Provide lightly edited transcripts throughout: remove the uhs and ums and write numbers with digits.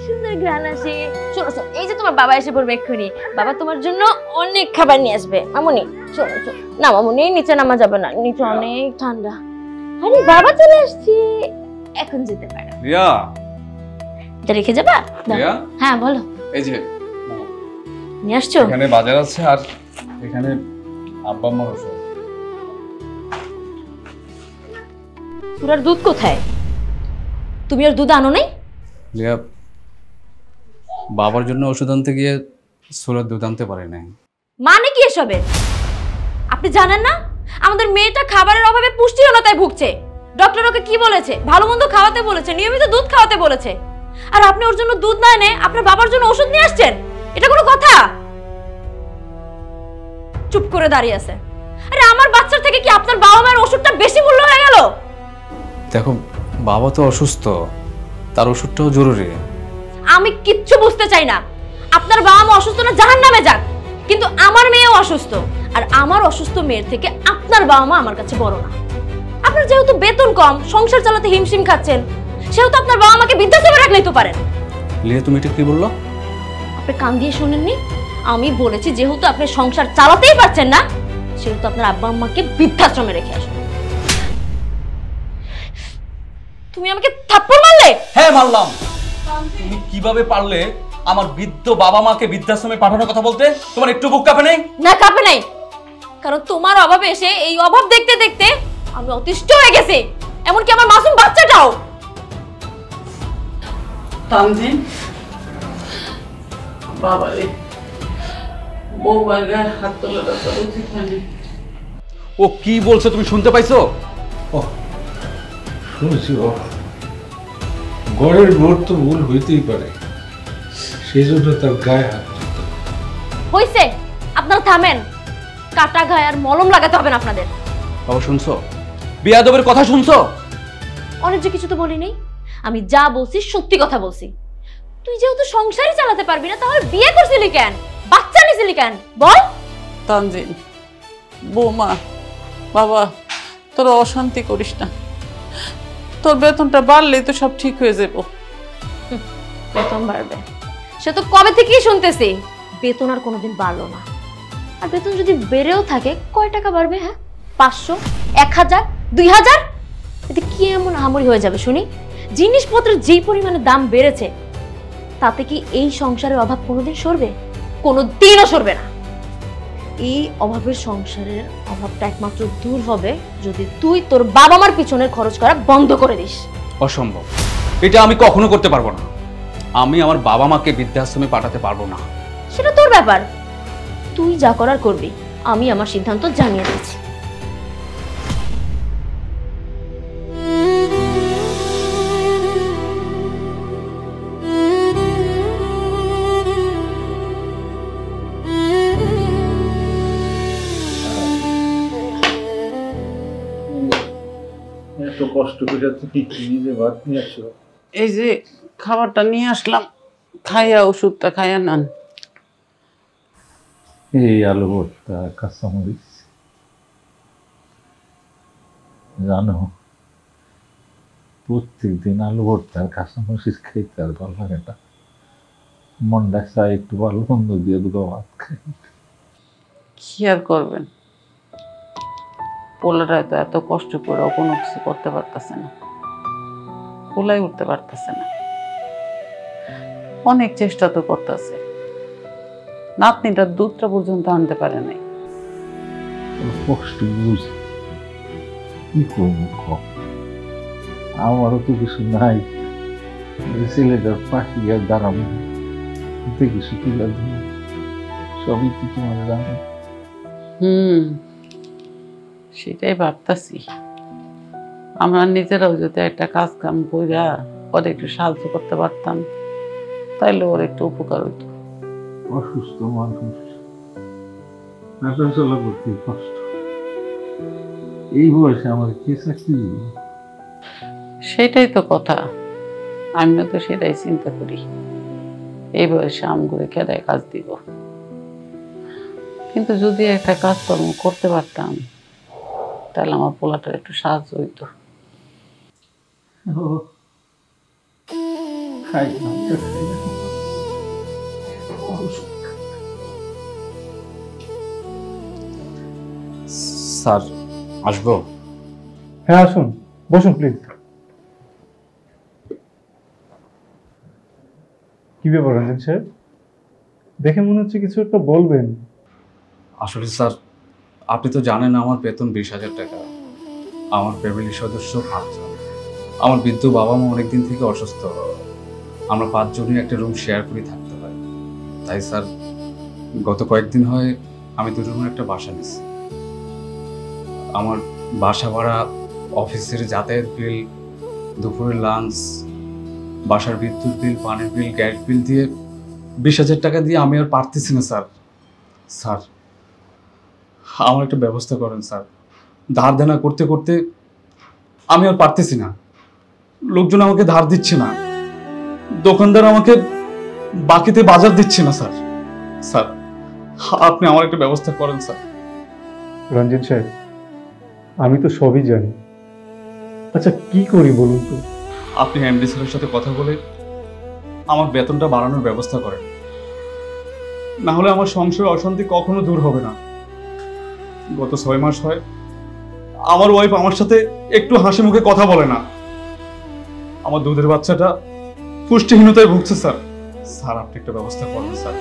সুন্দর গান আসে। শোনো শোনো, এই যে তোমার বাবা এসে পড়বে এক্ষুনি, বাবা তোমার জন্য অনেক খাবার নিয়ে আসবে। মামুনি শোনো শোনো, না মামুনি নিচে নামা যাবে না, নিচে অনেক ঠান্ডা। আরে বাবা চলে আসছে, এখন যেতে পারো। রিয়া, এটা রেখে যাবা? রিয়া, হ্যাঁ বলো। এই যে নিয়ে আসছো? এখানে বাজার আছে আর এখানে আব্বা আম্মার ওষুধ। পুরার দুধ কোথায়? তুমি আর দুধ আনো নাই? রিয়া, বাবার জন্য ওষুধ আনতে গিয়ে সুরার দুধ আনতে পারে নাই। মানে কি এসবে? আপনি জানেন না আমাদের মেয়েটা খাবারের অভাবে পুষ্টিহীনতায় ভুগছে। ডক্টর ওকে কি বলেছে? ভালো মন্দ খাওয়াতে বলেছে, নিয়মিত দুধ খাওয়াতে বলেছে। আর আপনি ওর জন্য দুধ না এনে আপনার বাবার জন্য ওষুধ নিয়ে আসছেন? এটা কোনো কথা? চুপ করে দাঁড়িয়ে আছে। আরে আমার বাচ্চার থেকে কি আপনার বাবা মায়ের ওষুধটা বেশি মূল্য হয়ে গেল? দেখো, বাবা তো অসুস্থ, তার ওষুধটাও জরুরি। আমি কিচ্ছু বুঝতে চাই না। আপনার বাবা মা অসুস্থ না জাহান্নামে যাক, কিন্তু আমার মেয়েও অসুস্থ। আর আমার অসুস্থ মেয়ের থেকে আপনার বাবা মা আমার কাছে বড় না। আপনার যেহেতু বেতন কম, সংসার চালাতে হিমশিম খাচ্ছেন, সেহেতু আপনার বাবা মাকে বৃদ্ধাশ্রমে রাখলেই তো পারেন। লিয়া, তুমি এটা কি বললো? আপনি কান দিয়ে শুনেননি? আমি বলেছি যেহেতু আপনি সংসার চালাতেই পারছেন না, সেহেতু আপনার আব্বা আম্মাকে বৃদ্ধাশ্রমে রেখে আসুন। তুমি আমাকে থাপ্পড় মারলে? হ্যাঁ মারলাম। তুমি কিভাবে পারলে আমার বৃদ্ধ বাবা মাকে বৃদ্ধাশ্রমে পাঠানোর কথা বলতে? তোমার একটু বুক কাঁপে নেই? না, কাঁপে নাই। কারণ তোমার অভাবে এসে এই অভাব দেখতে দেখতে আমি অতিষ্ঠ হয়ে গেছি, এমনকি আমার মাসুম বাচ্চাটাও। তানজিন, বাবারে, বউবার গায়ে হাত তোলাটা তো উচিত হয়নি। ও কি বলছে তুমি শুনতে পাইছো? শুনেছি বাবা, গড়ের ভোর তো ভুল হইতেই পারে, সেই জন্য তার গায়ে হাত তুলতে। হইছে, আপনারা থামেন। কাটা গায়ে আর মলম লাগাতে হবে না আপনাদের। বাবা শুনছো? বিয়াদবের কথা শুনছো? অনেক যে কিছু তো বলি নেই, আমি যা বলছি সত্যি কথা বলছি। তুই যেহেতু সংসারই চালাতে পারবি না, তাহলে বিয়ে করছিলি কেন? বাচ্চা নিছিলি কেন বল? তানজিন, বৌমা, বাবা, তোরা অশান্তি করিস না। তোর বেতনটা বাড়লেই তো সব ঠিক হয়ে যাবো। বেতন বাড়বে সে তো কবে থেকেই শুনতেছি। বেতন আর কোনোদিন বাড়লো না। আর বেতন যদি বেড়েও থাকে, কয় টাকা বাড়বে? হ্যাঁ, 500, 1000, 2000? এতে কি এমন আহামরি হয়ে যাবে শুনি? জিনিসপত্রের যেই পরিমাণে দাম বেড়েছে, তাতে কি এই সংসারের অভাব কোনোদিন সরবে? কোনোদিনও সরবে না। এই অভাবের সংসারের অভাবটা একমাত্র দূর হবে যদি তুই তোর বাবা মার পিছনের খরচ করা বন্ধ করে দিস। অসম্ভব, এটা আমি কখনো করতে পারবো না। আমি আমার বাবা মাকে বৃদ্ধাশ্রমে পাঠাতে পারবো না। সেটা তোর ব্যাপার, তুই যা করার করবি। আমি আমার সিদ্ধান্ত জানিয়ে দিয়েছি। এত কষ্ট করে তুমি নিজে ভাত নিয়ে আসো। এই যে খাবারটা নিয়ে আসলাম, খাইয়া ওষুধটা খাইয়া নেন। এই আলু ভর্তা, কাঁচামরিচ, জানো প্রত্যেকদিন আলু ভর্তা আর কাঁচামরিচ খাইতে আর ভালো লাগে না। মনটা চাই একটু ভালো মন্দ দিয়ে দুটো ভাত খাই। কি আর করবেন, পোলাটা তো এত কষ্ট করে কোনো কিছু করতে পারতেছে না, পোলাই উঠতে পারতেছে না। অনেক চেষ্টা তো করতেছে, নাতনিটার দুধটা পর্যন্ত আনতে পারে নাই। কষ্ট বুঝি, কি করবো কম, আমারও তো কিছু নাই। ছেলেটার পাখি আর দাঁড়াবো কিছু তুলে দিই, সবই কি তোমার জানো? সেটাই ভাবতেছি, আমরা নিজেরাও যদি একটা কাজ কাম কইরা ওর একটু সাহায্য করতে পারতাম, তাইলে ওর একটু উপকার হইতো। অসুস্থ মানুষ, হাঁটা চলা করতে কষ্ট, এই বয়সে আমার কে চাকরি দিবে? সেটাই তো কথা, আমিও তো সেটাই চিন্তা করি। এই বয়সে আম করে কেদায় কাজ দিব, কিন্তু যদি একটা কাজকর্ম করতে পারতাম, তাহলে আমার পোলাটার একটু সাহায্য হইতো। খাই না, খাই না। স্যার আসবো? হ্যাঁ আসুন, বসুন প্লিজ। কি ব্যাপার রঞ্জন সাহেব, দেখে মনে হচ্ছে কিছু একটা বলবেন। আসলে স্যার, আপনি তো জানেন আমার বেতন 20,000 টাকা। আমার ফ্যামিলির সদস্য 5 জন। আমার বৃদ্ধ বাবা মা অনেকদিন থেকে অসুস্থ। আমরা 5 জনই একটা রুম শেয়ার করে থাকতে পারি। তাই স্যার, গত কয়েকদিন হয় আমি 2 রুমের একটা বাসা নিচ্ছি। আমার বাসা ভাড়া, অফিসের যাতায়াত বিল, দুপুরের লাঞ্চ, বাসার বিদ্যুৎ বিল, পানির বিল, গ্যাস বিল দিয়ে 20,000 টাকা দিয়ে আমি আর পারতেছি না স্যার। স্যার, আমার একটা ব্যবস্থা করেন স্যার। ধার দেনা করতে করতে আমি আর পারতেছি না। লোকজন আমাকে ধার দিচ্ছে না, দোকানদার আমাকে বাকিতে বাজার দিচ্ছে না স্যার। স্যার, আপনি আমার একটা ব্যবস্থা করেন স্যার। রঞ্জন সাহেব, আমি তো সবই জানি। আচ্ছা কি করি বলুন তো? আপনি এমডি স্যারের সাথে কথা বলে আমার বেতনটা বাড়ানোর ব্যবস্থা করেন, না হলে আমার সংসারের অশান্তি কখনো দূর হবে না। গত 6 মাস হয় আমার ওয়াইফ আমার সাথে একটু হাসি মুখে কথা বলে না। আমার দুধের বাচ্চাটা পুষ্টিহীনতায় ভুগছে স্যার। স্যার, আপনি একটা ব্যবস্থা করেন স্যার।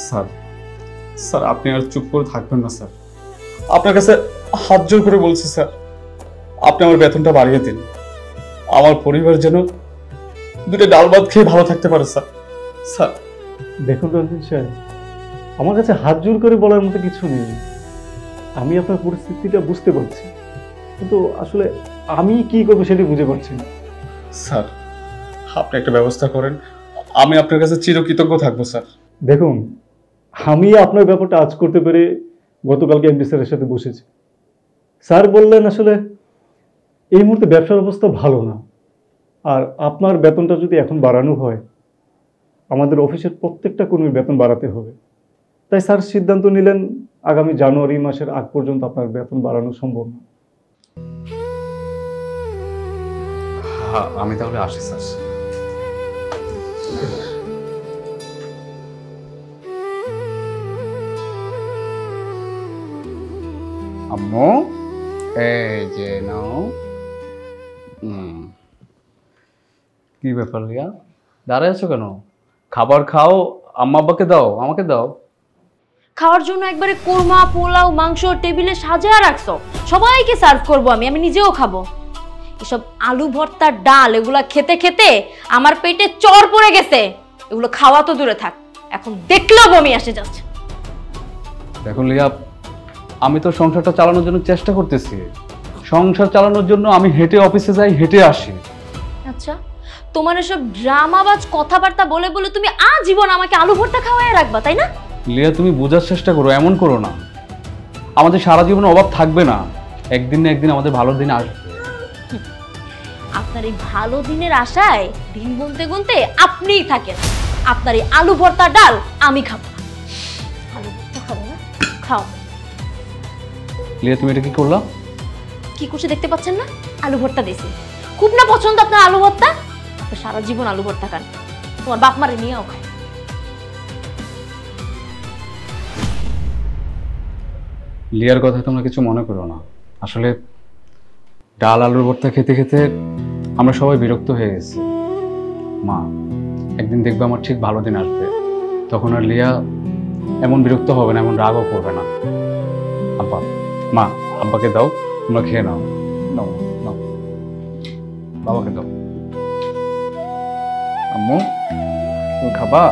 স্যার, স্যার আপনি আর চুপ করে থাকবেন না স্যার। আপনার কাছে হাত জোর করে বলছি স্যার, আপনি আমার বেতনটা বাড়িয়ে দিন। আমার পরিবার যেন 2টা ডাল ভাত খেয়ে ভালো থাকতে পারে স্যার। স্যার, দেখুন রঞ্জন সাহেব, আমার কাছে হাত জোর করে বলার মতো কিছু নেই। আমি আপনার পরিস্থিতিটা বুঝতে পারছি, কিন্তু আসলে আমি কি করবো সেটা বুঝে পারছি না। স্যার আপনি একটা ব্যবস্থা করেন, আমি আপনার কাছে চিরকৃতজ্ঞ থাকবো স্যার। দেখুন, আমি আপনার ব্যাপারটা আজ করতে পেরে গতকালকে এমডি স্যারের সাথে বসেছি। স্যার বললেন আসলে এই মুহূর্তে ব্যবসার অবস্থা ভালো না, আর আপনার বেতনটা যদি এখন বাড়ানো হয় আমাদের অফিসের প্রত্যেকটা কর্মীর বেতন বাড়াতে হবে। তাই স্যার সিদ্ধান্ত নিলেন আগামী জানুয়ারি মাসের আগ পর্যন্ত আপনার বেতন বাড়ানো সম্ভব না। হ্যাঁ, আমি তাহলে আসি স্যার। আম্মু, এই যে নাও। কি ব্যাপার লিয়া, দাঁড়ায় আছো কেন? খাবার খাও, আম্মা আব্বাকে দাও, আমাকে দাও। খাওয়ার জন্য একবারে কোরমা, পোলাও, মাংস টেবিলে সাজিয়ে রাখছো। সবাইকে সার্ভ করবো, আমি নিজেও খাবো। এসব আলু ভর্তা, ডাল এগুলা খেতে খেতে আমার পেটে চর পড়ে গেছে। এগুলো খাওয়া তো দূরে থাক, এখন দেখলেও বমি আসে যাচ্ছে। দেখো লিয়া, আমি তো সংসারটা চালানোর জন্য চেষ্টা করতেছি। সংসার চালানোর জন্য আমি হেঁটে অফিসে যাই, হেঁটে আসি। আচ্ছা, তোমার এসব ড্রামাবাজ কথাবার্তা বলে বলে তুমি আজীবন আমাকে আলু ভর্তা খাওয়াই রাখবা, তাই না? লিয়া, তুমি বোঝার চেষ্টা করো, এমন করো না। আমাদের সারা জীবন অভাব থাকবে না, একদিন না একদিন আমাদের ভালো দিন আসবে। আপনার এই ভালো দিনের আশায় দিন গুনতে গুনতে আপনিই থাকেন। আপনার এই আলু ভর্তা ডাল আমি খাবো না। আলু ভর্তা খাবো না, খাও। লিয়া, তুমি এটা কি করলা? কি করছে দেখতে পাচ্ছেন না? আলু ভর্তা দিয়েছি। খুব না পছন্দ আপনার আলু ভর্তা? আপনি সারা জীবন আলু ভর্তা খান, তোমার বাপ মারে নিয়েও খায়। লিয়ার কথা তোমরা কিছু মনে করো না। আসলে ডাল আলুর ভর্তা খেতে খেতে আমরা সবাই বিরক্ত হয়ে গেছি। মা, একদিন দেখবে আমার ঠিক ভালো দিন আসবে, তখন আর লিয়া এমন বিরক্ত হবে না, এমন রাগও করবে না। আব্বা, মা, আব্বাকে দাও, তোমরা খেয়ে নাও। নাও নাও, বাবাকে দাও। আম্মু, তুমি খাবা?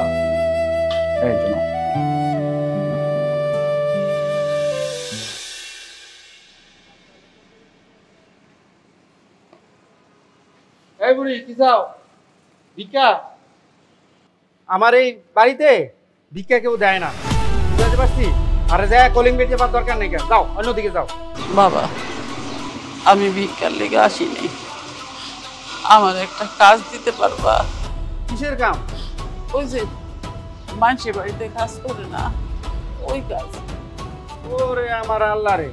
এই জন্য এই বুড়ি, কি চাও? ভিক্ষা? আমার এই বাড়িতে ভিক্ষা কেউ দেয় না, বুঝতে পারছি। আরে যায় কলিং বেল যাবার দরকার নেই, যাও অন্যদিকে যাও। বাবা, আমি ভিক্ষার লেগে আসিনি, আমার একটা কাজ দিতে পারবা? কিসের কাম? ওই যে মানুষের বাড়িতে কাজ করে না, ওই কাজ। ওরে আমার আল্লাহ রে,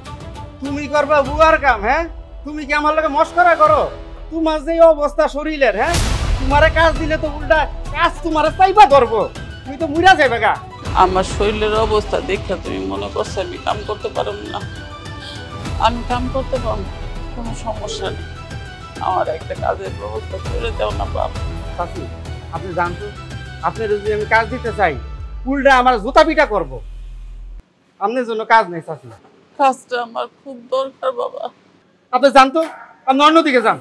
তুমি করবা বুয়ার কাম? হ্যাঁ, তুমি কি আমার লগে মস্করা করো? তোমার যে অবস্থা শরীরের, হ্যাঁ, তোমারে কাজ দিলে তো উল্টা কাজ তোমারে চাইবা ধরবো, তুমি তো মুড়া যাইবে গা। আমার শরীরের অবস্থা দেখে তুমি মনে করছো আমি কাম করতে পারব না? আমি কাম করতে পারব, কোনো সমস্যা নেই। আমার একটা কাজের ব্যবস্থা করে দাও না বাপ। চাচি, আপনি জানতো আপনার যদি আমি কাজ দিতে চাই উল্টা আমার জুতা পিটা করবো, আপনার জন্য কাজ নেই চাচি। কাজটা আমার খুব দরকার বাবা। আপনি জানতো, আপনি অন্যদিকে যান।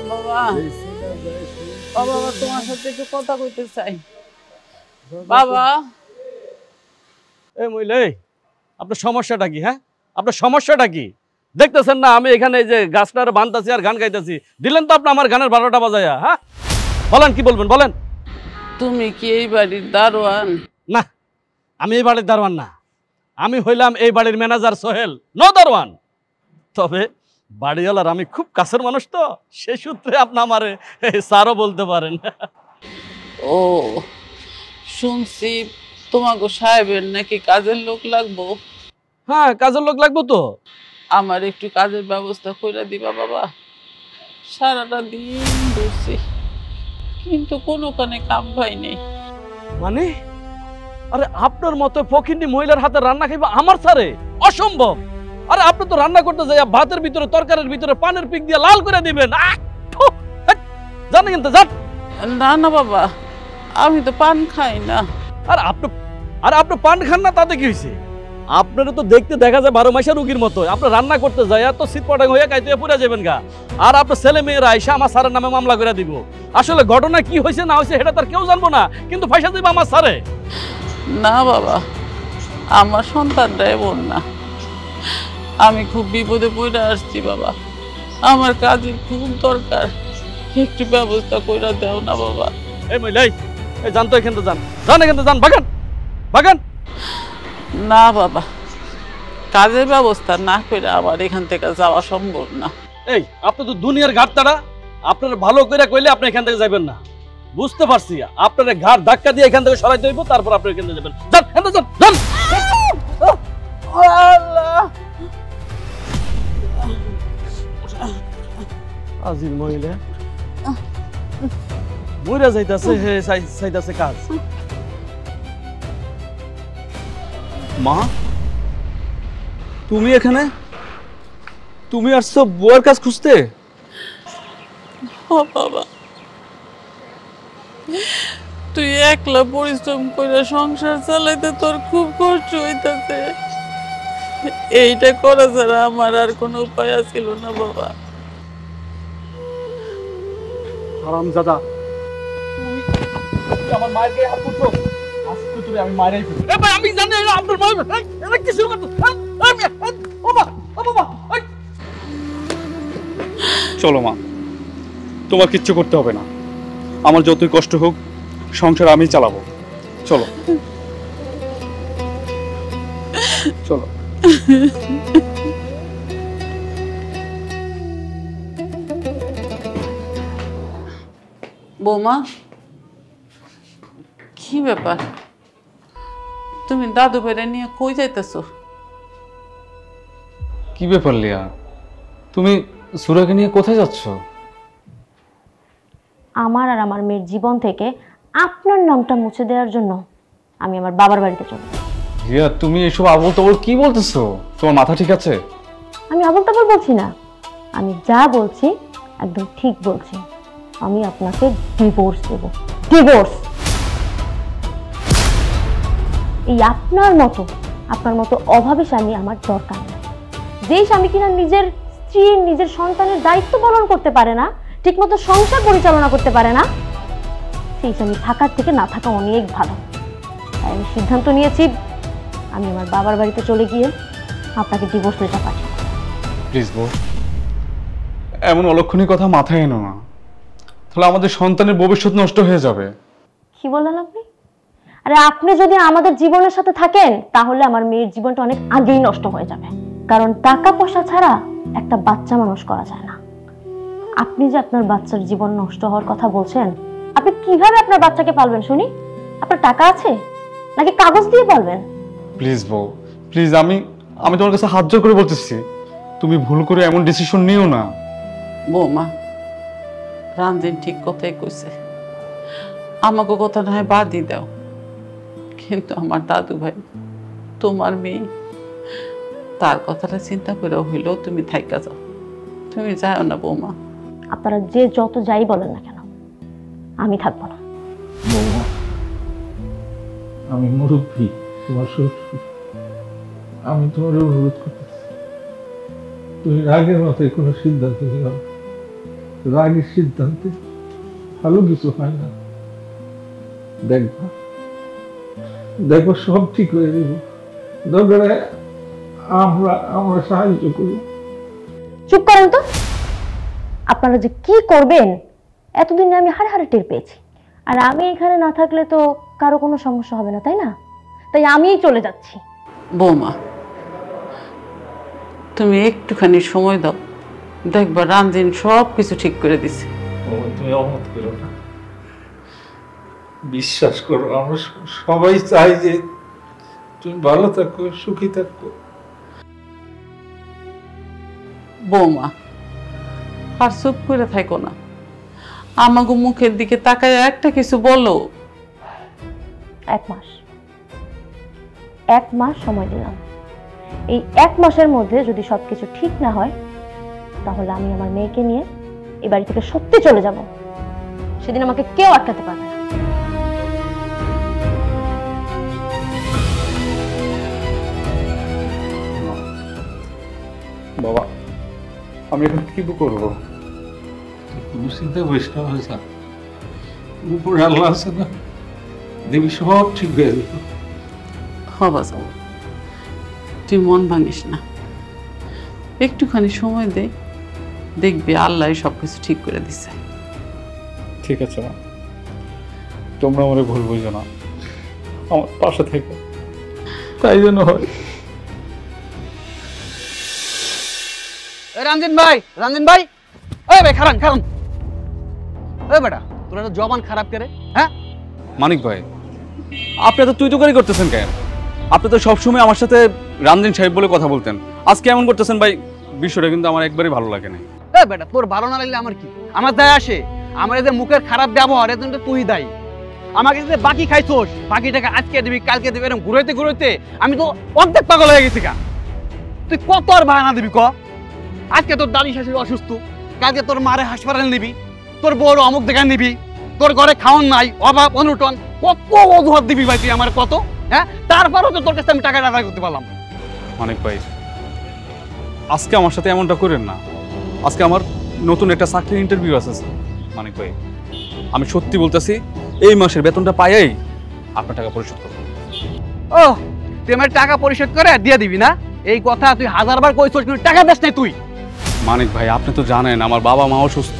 বাবা, ও বাবা, তোমার সাথে একটু কথা কইতে চাই বাবা। এই মহিলা, আপনার সমস্যাটা কি? হ্যাঁ, আপনার সমস্যাটা কি? দেখতেছেন না আমি এখানে এই যে গাছটার বানতাছি আর গান গাইতেছি, দিলেন তো আপনি আমার গানের 12টা বাজায়া। হ্যাঁ, বলেন কি বলবেন বলেন। তুমি কি এই বাড়ির দারোয়ান? না, আমি এই বাড়ির দারোয়ান না, আমি হইলাম এই বাড়ির ম্যানেজার সোহেল, নো দারোয়ান। তবে বাড়িওয়ালার আমি খুব কাছের মানুষ, তো সেই সূত্রে আপনি আমারে স্যারও বলতে পারেন। ও, শুনছি তোমাকে সাহেবের নাকি কাজের লোক লাগবো। হ্যাঁ, কাজের লোক লাগবো তো। আমার একটু কাজের ব্যবস্থা করে দিবা বাবা। সারাটা দিন ঘুরছি কিন্তু কোনো কানে কাম পাইনি। মানে আরে আপনার মতো ফকিন্নি মহিলার হাতে রান্না খাইবা আমার স্যারে? অসম্ভব। আরে আপনি তো রান্না করতে যাই ভাতের ভিতরে তরকারির ভিতরে পানের পিক দিয়ে লাল করে দিবেন। জানেন কিন্তু জান। না না বাবা, আমি তো পান খাই না। আর আপনি পান খান না তাতে কি হয়েছে? আপনারা তো দেখতে দেখা যায় 12 মাসের রুগীর মতো। আপনি রান্না করতে যাই তো সিটপটাং হয়ে কাইতে পুরা যাবেন গা। আর আপনার ছেলে মেয়েরা আইসা আমার স্যারের নামে মামলা করে দিব। আসলে ঘটনা কি হয়েছে না হয়েছে সেটা তার কেউ জানবো না, কিন্তু পয়সা দিব আমার স্যারে। না বাবা, আমার সন্তানটা এমন না। আমি খুব বিপদে পড়ে আসছি বাবা, আমার কাজের খুব দরকার, একটু ব্যবস্থা করে দাও না বাবা। এই মহিলা, এই জান তো এখান থেকে যান, এখান থেকে যান, বাগান বাগান। না বাবা, কাজের ব্যবস্থা না করে আবার এখান থেকে যাওয়া সম্ভব না। এই আপনি তো দুনিয়ার ঘাটতারা, আপনার ভালো করে কইলে আপনি এখান থেকে যাবেন না। বুঝতে পারছি, আপনার ঘাট ধাক্কা দিয়ে এখান থেকে সরাইতে হইব, তারপর আপনি এখান থেকে যাবেন। যান, এখান থেকে যান, যান। আল্লাহ, আজির মহিলা মইরা যাইতাছে, হে চাইতাছে কাজ। মা, তুমি এখানে? তুমি আসছো বুয়ার কাজ খুঁজতে? ও বাবা, তুই একলা পরিশ্রম করে সংসার চালাইতে তোর খুব কষ্ট হইতাছে। এইটা করা ছাড়া আমার আর কোনো উপায় ছিল না বাবা। হারামজাদা, তুমি আমার মায়ের গায়ে হাত তুলছো, আজকে তুমি আমি মায়েরই ফেলবো। এ ভাই, আমি জানি না আপনার মা এটা কি শুরু করতে। চলো মা, তোমার কিচ্ছু করতে হবে না। আমার যতই কষ্ট হোক সংসার আমি চালাবো। চলো চলো। বৌমা, কি ব্যাপার? তুমি দাদু ভাইরে নিয়ে কই যাইতেছো? কি ব্যাপার লিয়া, তুমি সুরাকে নিয়ে কোথায় যাচ্ছ? আমার আর আমার মেয়ের জীবন থেকে আপনার নামটা মুছে দেওয়ার জন্য আমি আমার বাবার বাড়িতে চলে যাব। লিয়া, তুমি এসব আবল তাবল কি বলতেছো? তোমার মাথা ঠিক আছে? আমি আবল তাবল বলছি না, আমি যা বলছি একদম ঠিক বলছি। আমি আপনাকে ডিভোর্স দেব। ডিভোর্স। এই আপনার মতো অভাবে স্বামী আমার দরকার নেই। যেই স্বামী কিনা নিজের স্ত্রীর নিজের সন্তানের দায়িত্ব পালন করতে পারে না, ঠিকমতো সংসার পরিচালনা করতে পারে না, সেই স্বামী থাকার থেকে না থাকা অনেক ভালো। তাই আমি সিদ্ধান্ত নিয়েছি, আমি আমার বাবার বাড়িতে চলে গিয়ে আপনাকে ডিভোর্স লেটার পাঠাবো। প্লিজ বউ, এমন অলক্ষণী কথা মাথায় এনো না। ফলে আমাদের সন্তানের ভবিষ্যৎ নষ্ট হয়ে যাবে। কি বললেন আপনি? আরে আপনি যদি আমাদের জীবনের সাথে থাকেন তাহলে আমার মেয়ের জীবনটা অনেক আগেই নষ্ট হয়ে যাবে, কারণ টাকা পয়সা ছাড়া একটা বাচ্চা মানুষ করা যায় না। আপনি যে আপনার বাচ্চার জীবন নষ্ট হওয়ার কথা বলছেন, আপনি কিভাবে আপনার বাচ্চাকে পালবেন শুনি? আপনার টাকা আছে নাকি কাগজ দিয়ে পালবেন? প্লিজ বউ, প্লিজ, আমি তোমার কাছে হাত জোড় করে বলতেছি, তুমি ভুল করে এমন ডিসিশন নিও না। বৌমা, রামদিন ঠিক কথাই কইছে, আমাকে কথা না হয় বাদই দাও, কিন্তু আমার দাদু ভাই তোমার মেয়ে, তার কথাটা চিন্তা করে হইলেও তুমি থাইকা যাও, তুমি যাও না বৌমা। আপনারা যে যত যাই বলেন না কেন, আমি থাকবো না। বৌমা, আমি মুরব্বী, তোমার শ্বশুর, আমি তোমার অনুরোধ করতেছি, তুমি রাগের মাথায় কোনো সিদ্ধান্ত নিও না। রাগের সিদ্ধান্তে ভালো কিছু হয় না। দেখো সব ঠিক হয়ে যাবে। দরকারে আমরা সাহায্য করি। চুপ করেন তো। আপনারা যে কি করবেন এতদিনে আমি হাড়ে হাড়ে টের পেয়েছি, আর আমি এখানে না থাকলে তো কারো কোনো সমস্যা হবে না, তাই না? তাই আমিই চলে যাচ্ছি। বৌমা, তুমি একটুখানি সময় দাও, দেখবা রামদিন সব কিছু ঠিক করে দিছে। তুমি অমত করো না, বিশ্বাস করো, আমরা সবাই চাই যে তুমি ভালো থাকো, সুখী থাকো। বৌমা, আর চুপ করে থাকো না, আমাকে মুখের দিকে তাকায় একটা কিছু বলো। 1 মাস, 1 মাস সময় দিলাম। এই 1 মাসের মধ্যে যদি সবকিছু ঠিক না হয় তাহলে আমি আমার মেয়েকে নিয়ে এই বাড়ি থেকে সত্যি চলে যাব। সেদিন আমাকে কেউ আটকাতে পারবে না। বাবা, আমি এখন কি করবো? কোনো চিন্তা করিস না ভাইজান, উপরে আল্লাহ আছে না, দেবী সব ঠিক হয়ে যাবে। হবা যাও, তুই মন ভাঙিস না, একটুখানি সময় দে, দেখবি আল্লাহ সবকিছু ঠিক করে দিছে। ঠিক আছে মা, তোমরা আমার ভুল বুঝো না, আমার পাশে থেকে তাই যেন হয়। রামদিন ভাই, রামদিন ভাই, ওই ভাই খারান খারান। ওই বেটা, তোরা তো জবান খারাপ করে, হ্যাঁ? মানিক ভাই, আপনি তো তুই তো করে করতেছেন কেন? আপনি তো সবসময় আমার সাথে রামদিন সাহেব বলে কথা বলতেন, আজকে এমন করতেছেন ভাই, বিষয়টা কিন্তু আমার একবারই ভালো লাগে না। ওই বেটা, তোর ভালো না লাগলে আমার কি? আমার দায় আসে? আমার এদের মুখের খারাপ ব্যবহার এর জন্য তুই দায়ী। আমাকে যে বাকি খাইছোস, বাকিটাকে আজকে দিবি কালকে দিবি, এরকম ঘুরাইতে ঘুরাইতে আমি তো অর্ধেক পাগল হয়ে গেছি। কা তুই কত আর বাহানা দিবি ক? আজকে তোর দাদি শাশুড়ি অসুস্থ, কালকে তোর মারে হাসপাতাল নিবি, তোর বড় অমুক দেখান নিবি, তোর ঘরে খাওয়ান নাই, অভাব অনটন, কত অজুহাত দিবি ভাই তুই আমার কত? হ্যাঁ, তারপরও তো তোর কাছে আমি টাকাটা আদায় করতে পারলাম। মানিক ভাই, আজকে আমার সাথে এমনটা করেন না। আজকে আমার নতুন একটা চাকরির ইন্টারভিউ আছে মানিক ভাই, আমি সত্যি বলতেছি, এই মাসের বেতনটা পাইয়াই আপনার টাকা পরিশোধ করবো। ও, তুই আমার টাকা পরিশোধ করে দিয়ে দিবি না? এই কথা তুই 1000বার কইছস, কিন্তু টাকা দেস নাই তুই। মানিক ভাই, আপনি তো জানেন আমার বাবা মা অসুস্থ,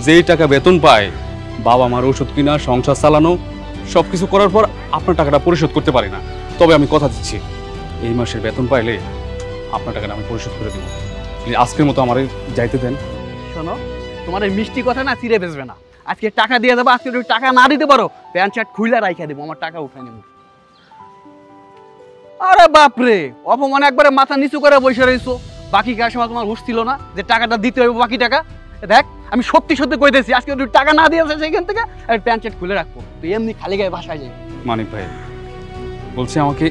যেই টাকা বেতন পায় বাবা মার ওষুধ কিনা, সংসার চালানো, সবকিছু করার পর আপনার টাকাটা পরিশোধ করতে পারি না। তবে আমি কথা দিচ্ছি, এই মাসের বেতন পাইলে আপনার টাকাটা আমি পরিশোধ করে দেবো। আজকের মতো আমার যাইতে দেন। শোনো, তোমার এই মিষ্টি কথা না চিড়ে বেচবে না। আজকে টাকা দিয়ে দেবো, আজকে তুমি টাকা না দিতে পারো, প্যান্ট শার্ট খুইলা রাইখা দেবো, আমার টাকা উঠাই নেবো। আরে বাপরে, অপমানে একবারে মাথা নিচু করে বসে রয়েছো। বাকি কার সময় তোমার হুঁশ ছিল না যে টাকাটা দিতে হবে? বাকি টাকা দেখ, আমি সত্যি সত্যি কইতেছি, আজকে তুই টাকা না দিয়েছে সেইখান থেকে আর প্যান্ট শার্ট খুলে রাখবো, তুই এমনি খালি গায়ে বাসায় যাই। মানিক ভাই বলছি, আমাকে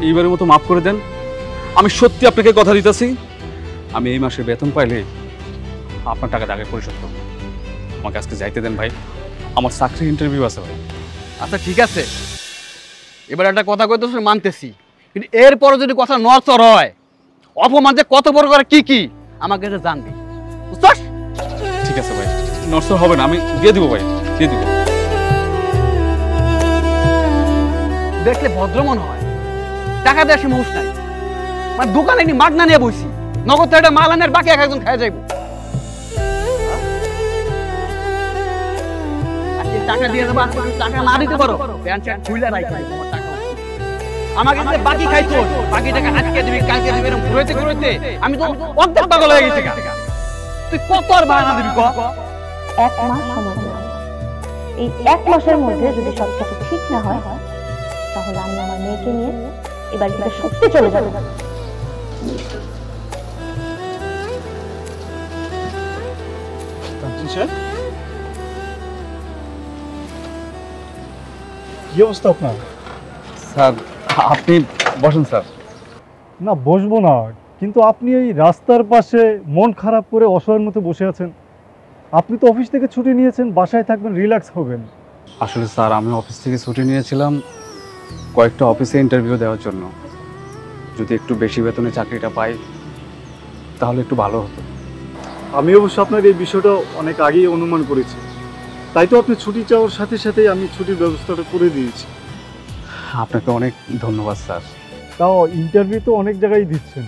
এইবারের মতো মাফ করে দেন। আমি সত্যি আপনাকে কথা দিতেছি, আমি এই মাসে বেতন পাইলে আপনার টাকাটা আগে পরিশোধ করবো। আমাকে আজকে যাইতে দেন ভাই, আমার চাকরির ইন্টারভিউ আছে ভাই। আচ্ছা ঠিক আছে, এবার একটা কথা কইতেছ মানতেছি, কিন্তু এরপরে যদি কথা নড়চড় হয়, অপমান যে কত বড় করে কি কি আমাকে যে জানবি, বুঝছস? ঠিক আছে ভাই, নষ্ট হবে না, আমি দিয়ে দিব ভাই, দিয়ে দিব। দেখলে ভদ্র মনে হয়, টাকা দেওয়ার সময় হুঁশ নাই, মানে দোকানে নি মাগনা নিয়ে বসি, নগদ একটা মাল আনার বাকি এক একজন খাই যাইব। টাকা দিয়ে দেবো, আর যদি টাকা না দিতে পারো প্যান্ট শার্ট খুলে রাখতে হবে, তোমার টাকা আমাকে যে বাকি খাইছো, বাকি টাকা আজকে দিবি কালকে দিবি, এরকম ঘুরাইতে ঘুরাইতে আমি তো অর্ধেক পাগল হয়ে গেছি। তুই কত আর বাহানা দিবি ক? 1 মাস সময় দিলাম। এই 1 মাসের মধ্যে যদি সবকিছু ঠিক না হয় তাহলে আমি আমার মেয়েকে নিয়ে এই বাড়ি থেকে সত্যি চলে যাবো। কি অবস্থা আপনার? স্যার আপনি বসেন স্যার। না বসবো না, কিন্তু আপনি এই রাস্তার পাশে মন খারাপ করে অসহায়ের মতো বসে আছেন। আপনি তো অফিস থেকে ছুটি নিয়েছেন, বাসায় থাকবেন, রিল্যাক্স হবেন। আসলে স্যার আমি অফিস থেকে ছুটি নিয়েছিলাম কয়েকটা অফিসে ইন্টারভিউ দেওয়ার জন্য। যদি একটু বেশি বেতনে চাকরিটা পাই তাহলে একটু ভালো হতো। আমি অবশ্য আপনার এই বিষয়টা অনেক আগেই অনুমান করেছি, তাই তো আপনি ছুটি চাওয়ার সাথে সাথেই আমি ছুটির ব্যবস্থাটা করে দিয়েছি। আপনাকে অনেক ধন্যবাদ স্যার। তাও ইন্টারভিউ তো অনেক জায়গায় দিচ্ছেন,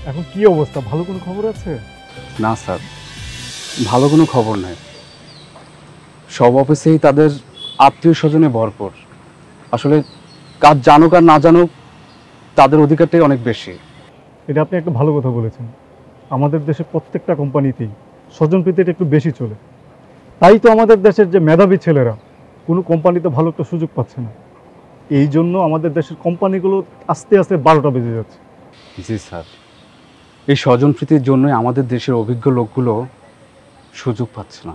এখন কি অবস্থা, ভালো কোনো খবর আছে? না স্যার, ভালো কোনো খবর নেই। সব অফিসেই তাদের আত্মীয় স্বজনে ভরপুর। আসলে কাজ জানুক আর না জানুক তাদের অধিকারটাই অনেক বেশি। এটা আপনি একটা ভালো কথা বলেছেন। আমাদের দেশের প্রত্যেকটা কোম্পানিতেই স্বজনপ্রীতিটা একটু বেশি চলে, তাই তো আমাদের দেশের যে মেধাবী ছেলেরা কোনো কোম্পানিতে ভালো একটা সুযোগ পাচ্ছে না। এই জন্য আমাদের দেশের কোম্পানিগুলো আস্তে আস্তে 12টা বেজে যাচ্ছে। জি স্যার, এই স্বজনপ্রীতির জন্যই আমাদের দেশের অভিজ্ঞ লোকগুলো সুযোগ পাচ্ছে না,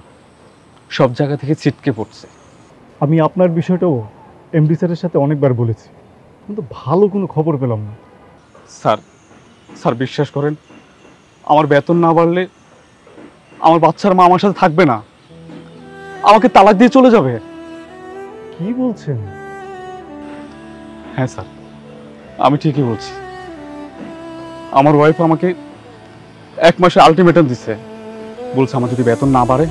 সব জায়গা থেকে ছিটকে পড়ছে। আমি আপনার বিষয়টাও এমডি স্যারের সাথে অনেকবার বলেছি, কিন্তু ভালো কোনো খবর পেলাম না। স্যার স্যার বিশ্বাস করেন, আমার বেতন না বাড়লে আমার বাচ্চার মা আমার সাথে থাকবে না, আমাকে তালাক দিয়ে চলে যাবে। কি বলছেন? হ্যাঁ স্যার, আমি ঠিকই বলছি। আমার ওয়াইফ আমাকে 1 মাসে আলটিমেটাম দিচ্ছে, বলছে আমার যদি বেতন না বাড়ে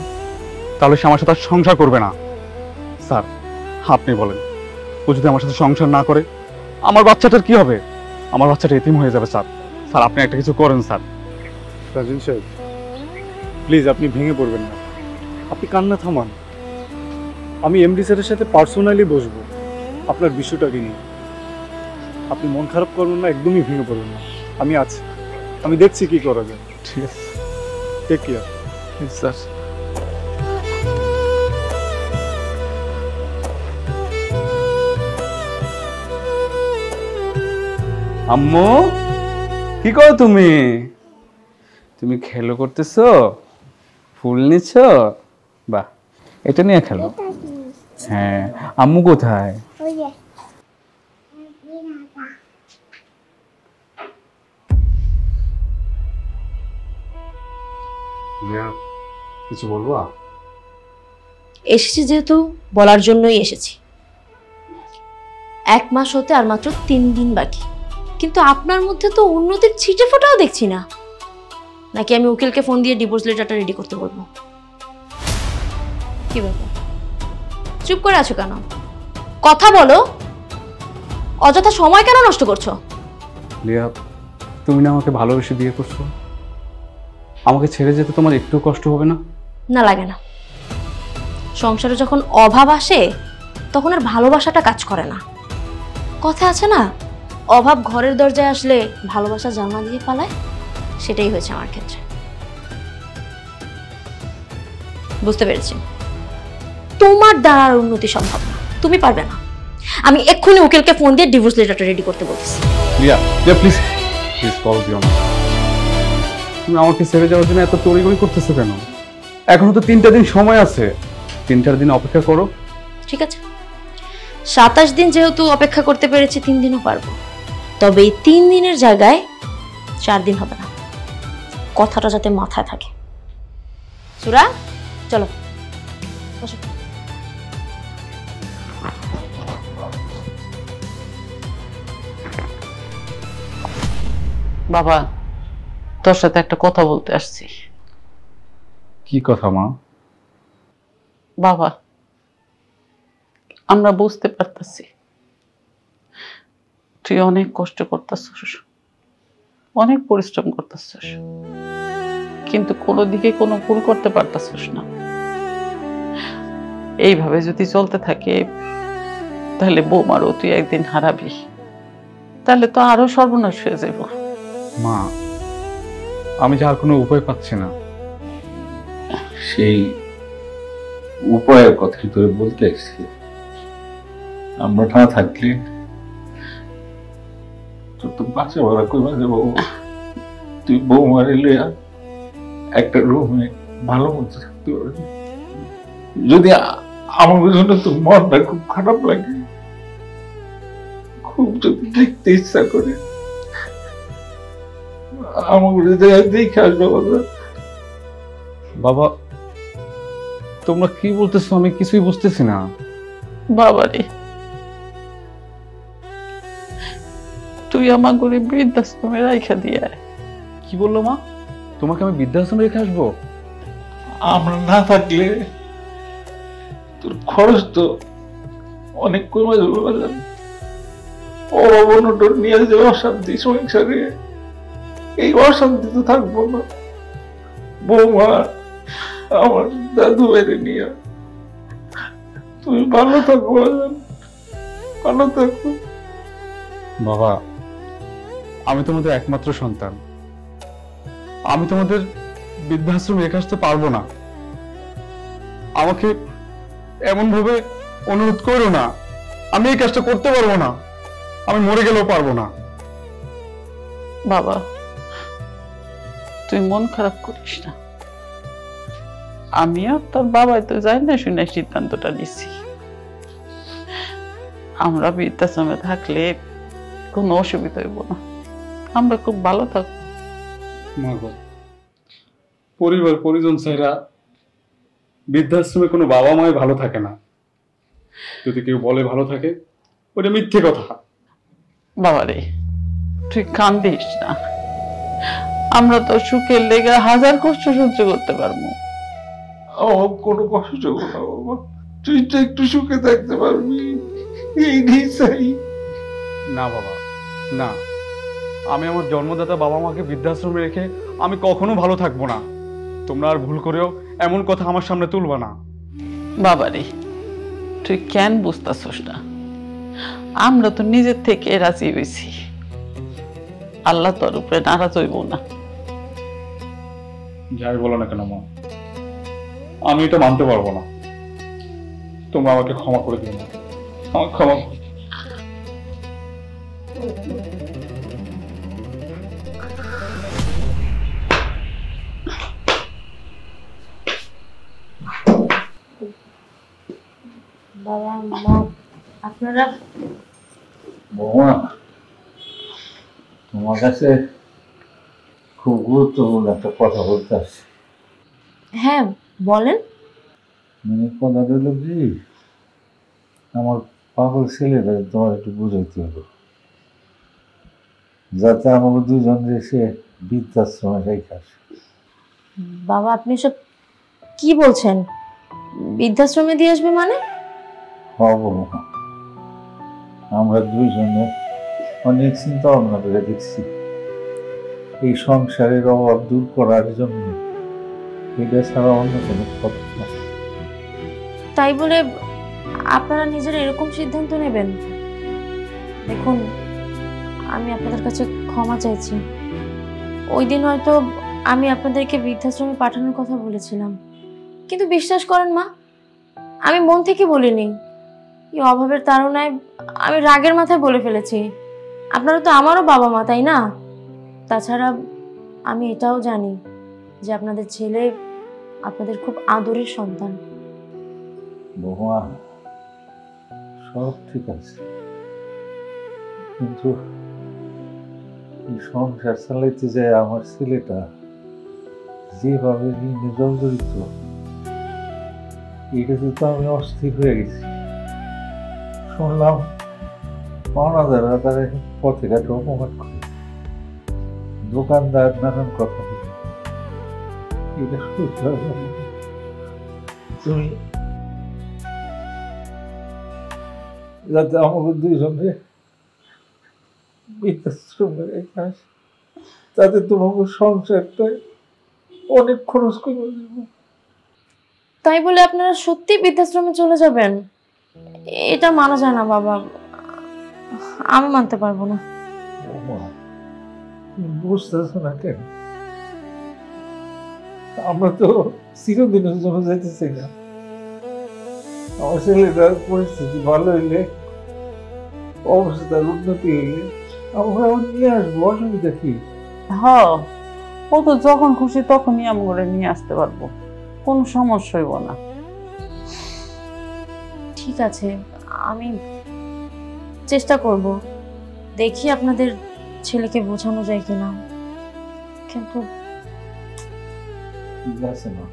তাহলে সে আমার সাথে আর সংসার করবে না। স্যার আপনি বলেন, ও যদি আমার সাথে সংসার না করে আমার বাচ্চাটার কি হবে? আমার বাচ্চাটা এতিম হয়ে যাবে স্যার। স্যার আপনি একটা কিছু করেন স্যার। রাজন সাহেব প্লিজ, আপনি ভেঙে পড়বেন না, আপনি কান্না থামান। আমি এমডি স্যারের সাথে পার্সোনালি বসবো আপনার বিষয়টাকে নিয়ে। আপনি মন খারাপ করবেন না, একদমই ভেঙে পড়বেন না, আমি আছি, আমি দেখছি কি করা যায়। ঠিক আছে টেক কেয়ার স্যার। আম্মু কি করো তুমি? তুমি খেলো করতেছো, ফুল নিচ্ছ? বাহ, এটা নিয়ে খেলো। হ্যাঁ, আম্মু কোথায়? কিছু বলবো? এসেছি যেহেতু বলার জন্যই এসেছি। 1 মাস হতে আর মাত্র 3 দিন বাকি, কিন্তু আপনার মধ্যে তো উন্নতির ছিটে ফোটাও দেখছি না। নাকি আমি উকিলকে ফোন দিয়ে ডিভোর্স লেটারটা রেডি করতে বলবো? কি ব্যাপার, চুপ করে আছো কেন? কথা বলো, অযথা সময় কেন নষ্ট করছো? লিয়া, তুমি না আমাকে ভালোবেসে বিয়ে করছো, আমাকে ছেড়ে যেতে তোমার একটু কষ্ট হবে না? না, লাগে না। সংসারে যখন অভাব আসে তখন আর ভালোবাসাটা কাজ করে না। কথা আছে না, অভাব ঘরের দরজায় আসলে ভালোবাসা জানলা দিয়ে পালায়। সেটাই হয়েছে আমার ক্ষেত্রে। বুঝতে পেরেছি তোমার দ্বারা আর উন্নতি সম্ভব না, তুমি পারবে না। আমি এক্ষুনি উকিলকে ফোন দিয়ে ডিভোর্স লেটারটা রেডি করতে বলছি। লিয়া, লিয়া প্লিজ প্লিজ কল দিও না। তুমি আমাকে ছেড়ে যাওয়ার জন্য এত তড়িঘড়ি করতেছো কেন? এখনো তো 3টা দিন সময় আছে, 3-4 দিন অপেক্ষা করো। ঠিক আছে, 27 দিন যেহেতু অপেক্ষা করতে পেরেছি, 3 দিনও পারবো। তবে এই 3 দিনের জায়গায় 4 দিন হবে না, কথাটা যাতে মাথায় থাকে। সুরা, চলো বসো। বাবা, তোর সাথে একটা কথা বলতে আসছি। কি কথা মা? বাবা, আমরা বুঝতে পারতেছি তুই অনেক কষ্ট করতেছিস, অনেক পরিশ্রম করতেছিস, কিন্তু কোনো দিকে কোনো ভুল করতে পারতেছিস না। এইভাবে যদি চলতে থাকে তাহলে বৌমারও তুই একদিন হারাবি, তাহলে তো আরো সর্বনাশ হয়ে যাব। মা, আমি যে আর কোনো উপায় পাচ্ছি না। সেই উপায়ের কথাই তোরে বলতে আসছি। আমরা না থাকলে তোর তো বাঁচা ভরা কইবা যাবো। তুই বৌমারে লইয়া একটা রুমে ভালো মতো থাকতে পারবি। যদি আমার জন্য তোর মনটা খুব খারাপ লাগে, খুব যদি দেখতে ইচ্ছা করে, আমার দেখে আসবে। বাবা, তোমরা কি বলতেছো? আমি কিছুই বুঝতেছি না। বাবারে, তুই আমার গরিব বৃদ্ধাশ্রমে রাইখা দিয়ে আয়। কি বললো মা? তোমাকে আমি বৃদ্ধাশ্রমে রেখে আসবো? আমরা না থাকলে তোর খরচ তো অনেক কমে যাবে। অবনটন নিয়ে যে অশান্তি সংসারে, এই অশান্তি তো থাকবো না। বৌমা, আমার দাদু বাইরে নিয়ে তুমি ভালো থাকবো, ভালো থাকবো। বাবা, আমি তোমাদের একমাত্র সন্তান। আমি তোমাদের বৃদ্ধাশ্রমে রেখে আসতে পারবো না। আমাকে এমন ভাবে অনুরোধ করো না। আমি এই কাজটা করতে পারবো না। আমি মরে গেলেও পারবো না। বাবা, তুই মন খারাপ করিস না। আমি আর তোর বাবাই তো যাই না শুনে সিদ্ধান্তটা নিছি। আমরা বৃদ্ধাশ্রমে থাকলে কোনো অসুবিধা হইব না, আমরা খুব ভালো থাকবো। পরিবার পরিজন ছাড়া বৃদ্ধাশ্রমে কোনো বাবা মাই ভালো থাকে না। যদি কেউ বলে ভালো থাকে, ওটা মিথ্যে কথা। বাবারে, তুই কান্দিস না। আমরা তো সুখের লেগে হাজার কষ্ট সহ্য করতে পারবো। আমার কোনো কষ্ট হবে না বাবা। তুই তো একটু সুখে থাকতে পারবি, এই নেই চাই। না বাবা, না। আমি আমার জন্মদাতা বাবা মাকে বৃদ্ধাশ্রমে রেখে আমি কখনো ভালো থাকবো না। তোমরা আর ভুল করেও এমন কথা আমার সামনে তুলবা না। বাবারে, তুই কেন বুঝতেছস না? আমরা তো নিজের থেকে রাজি হয়েছি। আল্লাহ তোর উপরে নারাজ হইব না। যাই বলো না কেন মা, আমি এটা মানতে পারবো না। তোমরা আমাকে ক্ষমা করে দিও না। আমাকে ক্ষমা করো। বাবা মা, আপনারা বৌমা, তোমার কাছে খুব গুরুত্বপূর্ণ একটা কথা বলতে আসছি। হ্যাঁ বলেন। মানে কথা রইল কি, আমার পাগল ছেলেটা তোমার একটু বুঝাইতে হবে, যাতে আমাকে দুজন এসে বৃদ্ধাশ্রমে রেখে আসে। বাবা, আপনি সব কি বলছেন? বৃদ্ধাশ্রমে দিয়ে আসবে মানে? হব, আমরা দুইজনে অনেক চিন্তা ভাবনা করে দেখছি এই সংসারের অভাব দূর করার জন্য। এটা ছাড়া অন্য কোনো পথ না। তাই বলে আপনারা নিজেরা এরকম সিদ্ধান্ত নেবেন? দেখুন, আমি আপনাদের কাছে ক্ষমা চাইছি। ওই দিন হয়তো আমি আপনাদেরকে বৃদ্ধাশ্রমে পাঠানোর কথা বলেছিলাম, কিন্তু বিশ্বাস করেন মা, আমি মন থেকে বলিনি। এই অভাবের তাড়নায় আমি রাগের মাথায় বলে ফেলেছি। আপনারা তো আমারও বাবা মা, তাই না? তাছাড়া আমি এটাও জানি যে আপনাদের ছেলে আপনাদের খুব আদরের সন্তান। বৌমা, সব ঠিক আছে, কিন্তু এই সংসার চালাইতে যায় আমার ছেলেটা যেভাবে ঋণে জর্জরিত, এটাতে তো আমি অস্থির হয়ে গেছি। শুনলাম পাওনাদাররা তারা পথে ঘাটে অপমান করে, দোকানদার নানান কথা বলে। এটা সহ্য হয় না। তুমি যাতে আমাদের দুইজনে বৃদ্ধাশ্রমে রেখে আসে, তাতে তোমাকে সংসারটা অনেক খরচ করে দেব। তাই বলে আপনারা সত্যি বৃদ্ধাশ্রমে চলে যাবেন? এটা মানা যায় না বাবা, আমি মানতে পারবো না। বুঝতেছ না কেন? আমরা তো চিরদিনের জন্য যাইতেছি না। আমার ছেলেটার পরিস্থিতি ভালো হইলে, অবস্থার উন্নতি হইলে আমরা নিয়ে আসবো, অসুবিধা কি? হ্যাঁ, ও তো যখন খুশি তখনই আমরা নিয়ে আসতে পারবো, কোনো সমস্যা হইব না। ঠিক আছে, আমি চেষ্টা করব, দেখি আপনাদের ছেলেকে বোঝানো যায় কিনা। কিন্তু ঠিক আছে না,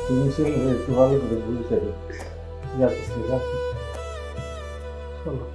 তুমি ছেলে একটু ভালো করে বুঝতে যাচ্ছি যাচ্ছি। চলো।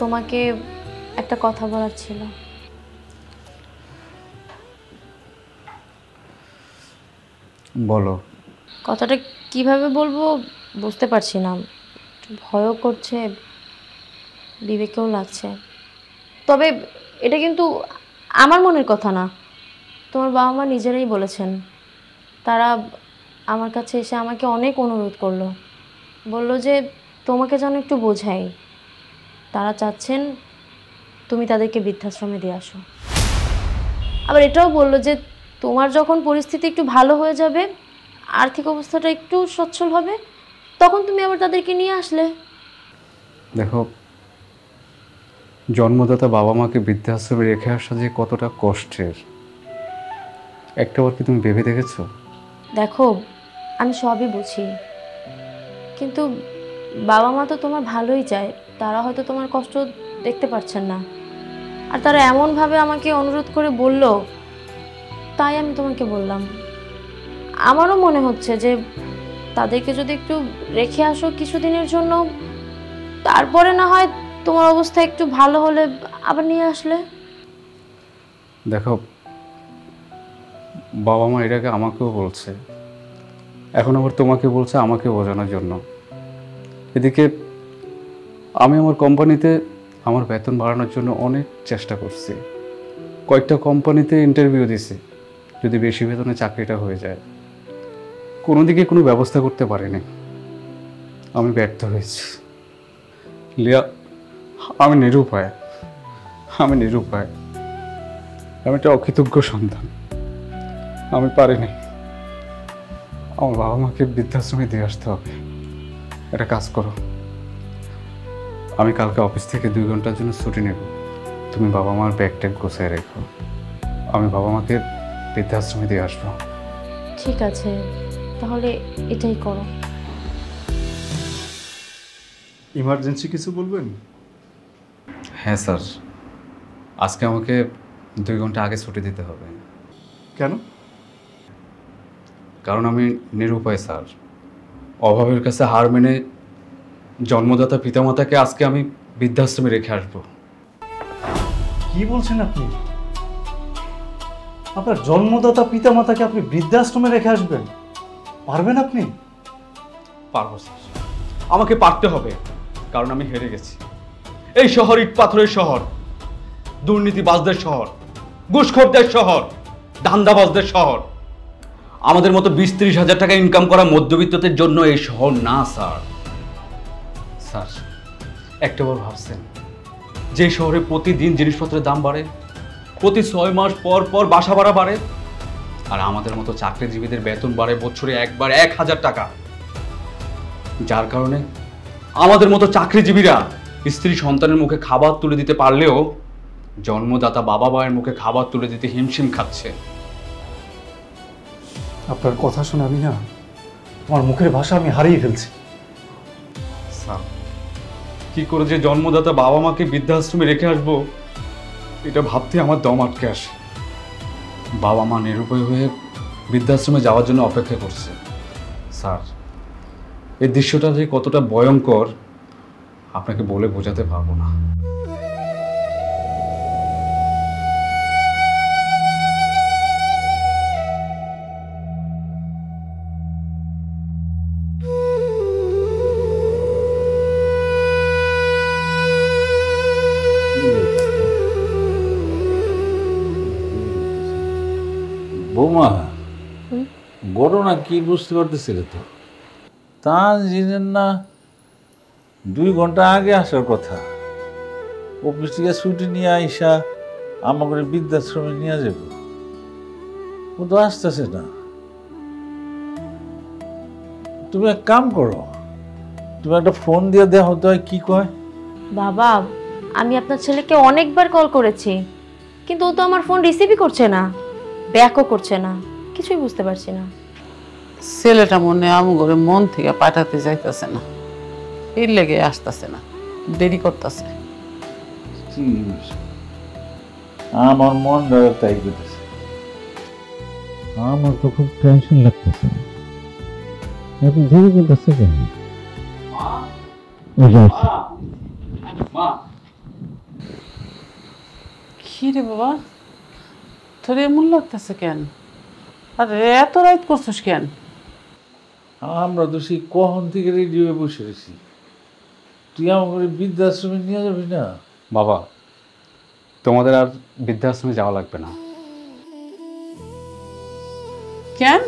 তোমাকে একটা কথা বলার ছিল। বলো। কথাটা কিভাবে বলবো বুঝতে পারছি না, ভয়ও করছে, বিবেকেও লাগছে। তবে এটা কিন্তু আমার মনের কথা না, তোমার বাবা মা নিজেরাই বলেছেন। তারা আমার কাছে এসে আমাকে অনেক অনুরোধ করলো, বললো যে তোমাকে যেন একটু বোঝাই। তারা চাচ্ছেন তুমি তাদেরকে বৃদ্ধাশ্রমে দিয়ে আসো। আবার এটাও বললো যে তোমার যখন পরিস্থিতি একটু ভালো হয়ে যাবে, আর্থিক অবস্থাটা একটু সচ্ছল হবে, তখন তুমি আবার তাদেরকে নিয়ে আসলে। দেখো, জন্মদাতা বাবা মাকে বৃদ্ধাশ্রমে রেখে আসা যে কতটা কষ্টের, একটাবার কি তুমি ভেবে দেখেছো? দেখো, আমি সবই বুঝি, কিন্তু বাবা মা তো তোমার ভালোই চায়। তারা হয়তো তোমার কষ্ট দেখতে পারছেন না, আর তারা এমনভাবে আমাকে অনুরোধ করে বলল, তাই আমি তোমাকে বললাম। আমারও মনে হচ্ছে যে তাদেরকে যদি একটু রেখে আসো কিছুদিনের জন্য, তারপরে না হয় তোমার অবস্থা একটু ভালো হলে আবার নিয়ে আসলে। দেখো, বাবা মা এটাকে আমাকেও বলছে, এখন আবার তোমাকে বলছে আমাকে বোঝানোর জন্য। এদিকে আমি আমার কোম্পানিতে আমার বেতন বাড়ানোর জন্য অনেক চেষ্টা করছি, কয়েকটা কোম্পানিতে ইন্টারভিউ দিছি, যদি বেশি বেতনে চাকরিটা হয়ে যায়। কোনো দিকে কোনো ব্যবস্থা করতে পারিনি, আমি ব্যর্থ হয়েছি। লিয়া, আমি নিরুপায়, আমি একটা অকৃতজ্ঞ সন্তান। আমি পারিনি। আমার বাবা মাকে বৃদ্ধাশ্রমে দিয়ে আসতে হবে। একটা কাজ করো, আমি কালকে অফিস থেকে 2 ঘন্টার জন্য ছুটি নেব। তুমি বাবা মার ব্যাগ ট্যাগ গোছায় রেখো, আমি বাবা মাকে বৃদ্ধাশ্রমে দিয়ে আসবো। ঠিক আছে, তাহলে এটাই করো। ইমার্জেন্সি কিছু বলবেন? হ্যাঁ স্যার, আজকে আমাকে 2 ঘন্টা আগে ছুটি দিতে হবে। কেন? কারণ আমি নিরুপায় স্যার। অভাবের কাছে হার মেনে জন্মদাতা পিতামাতাকে আজকে আমি বৃদ্ধাশ্রমে রেখে আসবো। কি বলছেন আপনি? আপনার জন্মদাতা পিতামাতাকে আপনি বৃদ্ধাশ্রমে রেখে আসবেন? পারবেন আপনি? পারবো স্যার, আমাকে পারতে হবে, কারণ আমি হেরে গেছি। এই শহর ইট পাথরের শহর, দুর্নীতিবাজদের শহর, ঘুষখোরদের শহর, ধান্দাবাজদের শহর। আমাদের মতো 20-30 হাজার টাকা ইনকাম করা মধ্যবিত্তদের জন্য এই শহর না স্যার। স্যার, একটাবার ভাবছেন যে শহরে প্রতিদিন জিনিসপত্রের দাম বাড়ে, প্রতি 6 মাস পর পর বাসা ভাড়া বাড়ে, আর আমাদের মতো চাকরিজীবীদের বেতন বাড়ে বছরে একবার 1000 টাকা। যার কারণে আমাদের মতো চাকরিজীবীরা স্ত্রী সন্তানের মুখে খাবার তুলে দিতে পারলেও জন্মদাতা বাবা মায়ের মুখে খাবার তুলে দিতে হিমশিম খাচ্ছে। আপনার কথা শুনে আমি না, আমার মুখের ভাষা আমি হারিয়ে ফেলছি। স্যার, কি করে যে জন্মদাতা বাবা মাকে বৃদ্ধাশ্রমে রেখে আসবো এটা ভাবতে আমার দম আটকে আসে। বাবা মা নিরুপায় হয়ে বৃদ্ধাশ্রমে যাওয়ার জন্য অপেক্ষা করছে। স্যার, এই দৃশ্যটা যে কতটা ভয়ঙ্কর আপনাকে বলে বোঝাতে পারবো না। বৌমা, ঘটনা কি বুঝতে পারতেছিলে তো? তানজিনের না 2 ঘন্টা আগে আসার কথা। অফিস থেকে ছুটি নিয়ে আইসা আমাকে বৃদ্ধাশ্রমে নিয়ে যাব। ও তো আসতেছে না। তুমি এক কাম করো, তুমি একটা ফোন দিয়ে দেখো তো কি কয়। বাবা, আমি আপনার ছেলেকে অনেকবার কল করেছি, কিন্তু ও তো আমার ফোন রিসিভই করছে না, ব্যাকও করছে না, কিছুই বুঝতে পারছি না। ছেলেটা মনে আমগরে মন থেকে পাঠাতে যাইতেছে না, এর লেগে আসতেছে না, দেরি করতেছে। আমার মন তাই করতেছে। আমার তো খুব টেনশন লাগতেছে, এত দেরি করতেছে কেন? কি রে বাবা, তোর এমন লাগতেছে কেন? আরে এত রাত করছিস কেন? আমরা তো সেই কখন থেকে রেডি হয়ে বসে রয়েছি। তুই আমাকে বৃদ্ধাশ্রমে নিয়ে যাবি না? বাবা, তোমাদের আর বৃদ্ধাশ্রমে যাওয়া লাগবে না। কেন?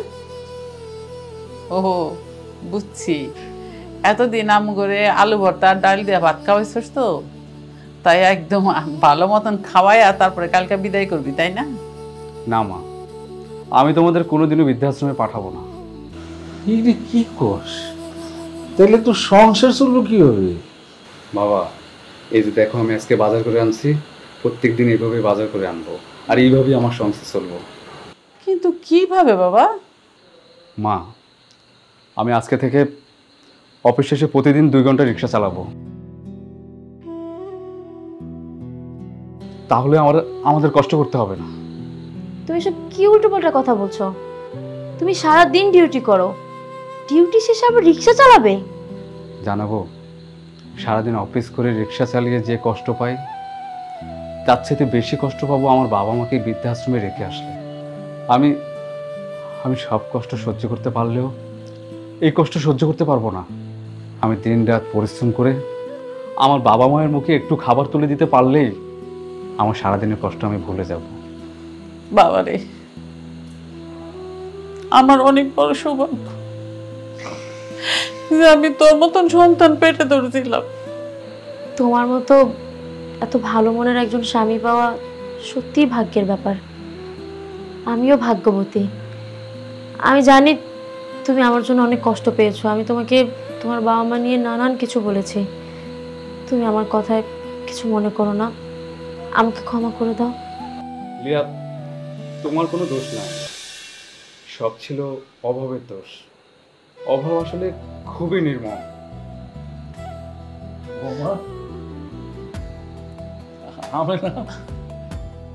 ও বুঝছি, এতদিন আমগরে আলু ভর্তা আর ডাল দিয়ে ভাত খাওয়াইছিস তো, তাই একদম ভালো মতন খাওয়াইয়া তারপরে কালকে বিদায় করবি, তাই না? না মা, আমি তোমাদের কোনোদিনও বৃদ্ধাশ্রমে পাঠাবো না। এইটা কি করস? তাহলে তো সংসার চলবো কি হবে? বাবা, এই যে দেখো আমি আজকে বাজার করে আনছি, প্রত্যেক দিন এইভাবে বাজার করে আনবো, আর এইভাবেই আমার সংসার চলবো। কিন্তু কিভাবে বাবা? মা, আমি আজকে থেকে অফিস শেষে প্রতিদিন 2 ঘন্টা রিক্সা চালাবো। তাহলে আমাদের কষ্ট করতে হবে না। তুমি সব কি উল্টোপাল্টা কথা বলছো? তুমি সারা দিন ডিউটি করো, ডিউটি শেষে আবার রিক্সা চালাবে? জানাবো, সারাদিন অফিস করে রিক্সা চালিয়ে যে কষ্ট পাই, তার চেয়ে বেশি কষ্ট পাবো আমার বাবা মাকে বৃদ্ধাশ্রমে রেখে আসলে। আমি সব কষ্ট সহ্য করতে পারলেও এই কষ্ট সহ্য করতে পারবো না। আমি দিন রাত পরিশ্রম করে আমার বাবা মায়ের মুখে একটু খাবার তুলে দিতে পারলেই আমার সারাদিনের কষ্ট আমি ভুলে যাব। বাবারে, আমার অনেক বড় সৌভাগ্য যে আমি তোর মতন সন্তান পেটে ধরেছিলাম। তোমার মতো এত ভালো মনের একজন স্বামী পাওয়া সত্যি ভাগ্যের ব্যাপার। আমিও ভাগ্যবতী। আমি জানি তুমি আমার জন্য অনেক কষ্ট পেয়েছো। আমি তোমাকে তোমার বাবা মা নিয়ে নানান কিছু বলেছি, তুমি আমার কথায় কিছু মনে করো না, আমাকে ক্ষমা করে দাও। লিয়া, তোমার কোনো দোষ নাই, সব ছিল অভাবের দোষ। অভাব আসলে খুবই নির্মম। বৌমা, আমি না,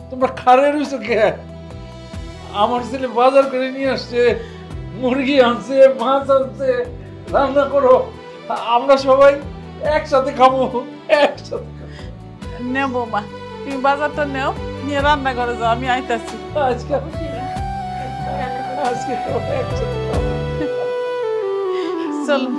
তোমরা খারে রয়েছো কে? আমার ছেলে বাজার করে নিয়ে আসছে, মুরগি আনছে, মাছ আনছে, রান্না করো, আমরা সবাই একসাথে খাবো, একসাথে। নেও বৌমা, তুমি বাজারটা নেও, নিয়ে রান্না করে যাও, আমি আইতাছি। আজকে একসাথে চলো।